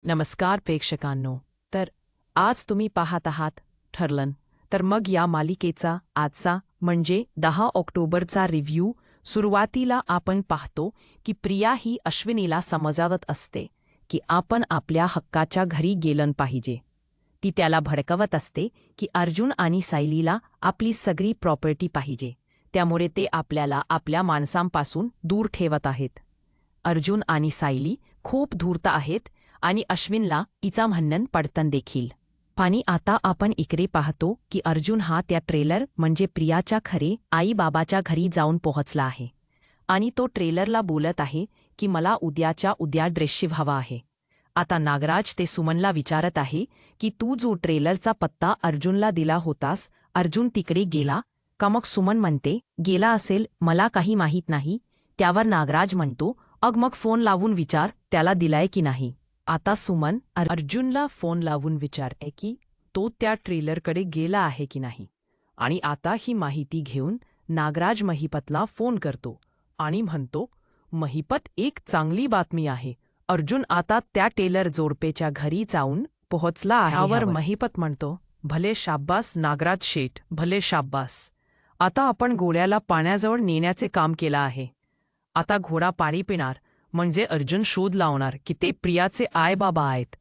नमस्कार प्रेक्षकांनो. तर आज तुम्ही पाहत आहात ठरलं. तर मग या मालिकेचा आजचा म्हणजे 10 ऑक्टोबरचा रिव्ह्यू. सुरुवातीला आपण पाहतो की प्रिया ही अश्विनीला समजावत असते की आपण आपल्या हक्काच्या घरी गेलं पाहिजे. ती त्याला भडकवत असते की अर्जुन आणि सायलीला आपली सगळी प्रॉपर्टी पाहिजे, त्यामुळे ते आपल्याला आपल्या माणसांपासून दूर ठेवत आहेत. अर्जुन आणि सायली खूप धूर्त आहेत आणि अश्विनला तिचा म्हणणं पडतन देखील. आणि आता आपण इकडे पाहतो की अर्जुन हा त्या ट्रेलर म्हणजे प्रियाच्या खरे आई बाबाच्या घरी जाऊन पोहोचला आहे आणि तो ट्रेलरला बोलत आहे की मला उद्याच्या उद्या ड्रेस हवा आहे. आता नागराज ते सुमनला विचारत आहे की तू जो ट्रेलरचा पत्ता अर्जुनला दिला होतास, अर्जुन तिकडे गेला का? मग सुमन म्हणते गेला असेल, मला काही माहीत नाही. त्यावर नागराज म्हणतो अग मग फोन लावून विचार त्याला दिलाय की नाही. आता सुमन अर्जुनला फोन लावून विचारते की तो त्या ट्रेलरकडे गेला आहे की नाही. आणि आता ही माहिती घेऊन नागराज महिपतला फोन करतो आणि म्हणतो महिपत, एक चांगली बातमी आहे. अर्जुन आता त्या टेलर जोडपेच्या घरी जाऊन पोहोचला आहे. यावर महिपत म्हणतो भले शाब्बास नागराज शेठ, भले शाब्बास. आता आपण घोड्याला पाण्याजवळ नेण्याचे काम केलं आहे. आता घोडा पाणी पिणार म्हणजे अर्जुन शोध लावणार की ते प्रियाचे आई बाबा आहेत.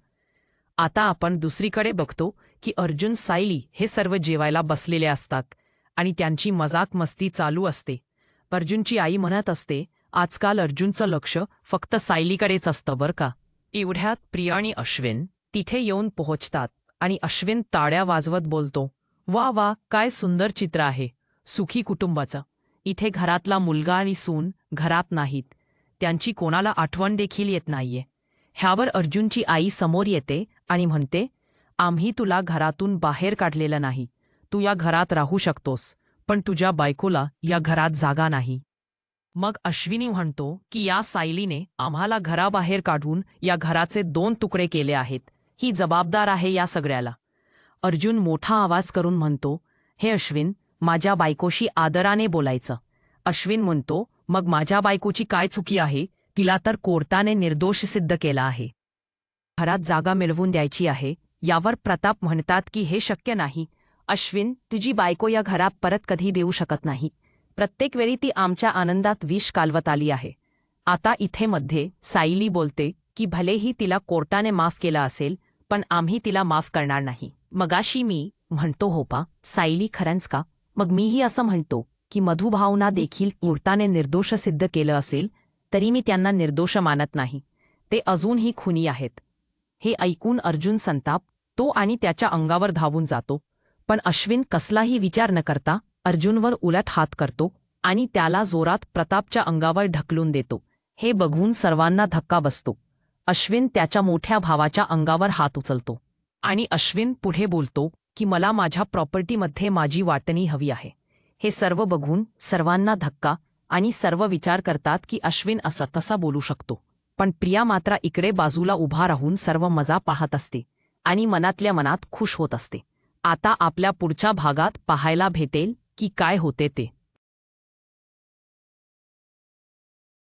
आता आपण दुसरीकडे बघतो की अर्जुन सायली हे सर्व जेवायला बसलेले असतात आणि त्यांची मजाक मस्ती चालू असते. अर्जुनची आई म्हणत असते आजकाल अर्जुनचं लक्ष फक्त सायलीकडेच असतं बरं का. एवढ्यात प्रिया आणि अश्विन तिथे येऊन पोहोचतात आणि अश्विन ताड्या वाजवत बोलतो वा वा, काय सुंदर चित्र आहे सुखी कुटुंबाचं. इथे घरातला मुलगा आणि सून घरात नाहीत, त्यांची कोणाला आठवण देखील येत नाहीये. ह्यावर अर्जुनची आई समोर येते आणि म्हणते आम्ही तुला घरातून बाहेर काढलेलं नाही, तू या घरात राहू शकतोस, पण तुझ्या बायकोला या घरात जागा नाही. मग अश्विनी म्हणतो की या सायलीने आम्हाला घराबाहेर काढून या घराचे 2 तुकडे केले आहेत, ही जबाबदार आहे या सगळ्याला. अर्जुन मोठा आवाज करून म्हणतो हे अश्विन, माझ्या बायकोशी आदराने बोलायचं. अश्विन म्हणतो मग माझ्या बायकोची काय चुकी आहे, तिला तर कोर्टाने निर्दोष सिद्ध केला आहे. घरात जागा मिळवून द्यायची आहे. यावर प्रताप म्हणतात की हे शक्य नाही अश्विन, तुझी बायको या घरात परत कधी देऊ शकत नाही. प्रत्येक वेळी ती आमच्या आनंदात विष कालवत आली आहे. आता इथे मध्ये सायली बोलते की भलेही तिला कोर्टाने माफ केलं असेल, पण आम्ही तिला माफ करणार नाही. मगाशी मी म्हणतो होपा सायली खरंच का? मग मीही असं म्हणतो की मधुभावना देखील कोर्टाने निर्दोष सिद्ध केलं असेल तरी मी त्यांना निर्दोष मानत नाही, ते अजूनही खुनी आहेत. हे ऐकून अर्जुन संतापतो आणि त्याच्या अंगावर धावून जातो, पण अश्विन कसलाही विचार न करता अर्जुनवर उलट हात करतो आणि त्याला जोरात प्रतापच्या अंगावर ढकलून देतो. हे बघून सर्वांना धक्का बसतो. अश्विन त्याच्या मोठ्या भावाच्या अंगावर हात उचलतो आणि अश्विन पुढे बोलतो की मला माझ्या प्रॉपर्टीमध्ये माझी वाटणी हवी आहे. हे सर्व बघून सर्वांना धक्का आणि सर्व विचार करतात की अश्विन असा तसा बोलू शकतो. पण प्रिया मात्र इकडे बाजूला उभा राहून सर्व मजा पाहत असते आणि मनातल्या मनात खुश होत असते. आता आपल्या पुढच्या भागात पाहायला भेटेल की काय होते ते.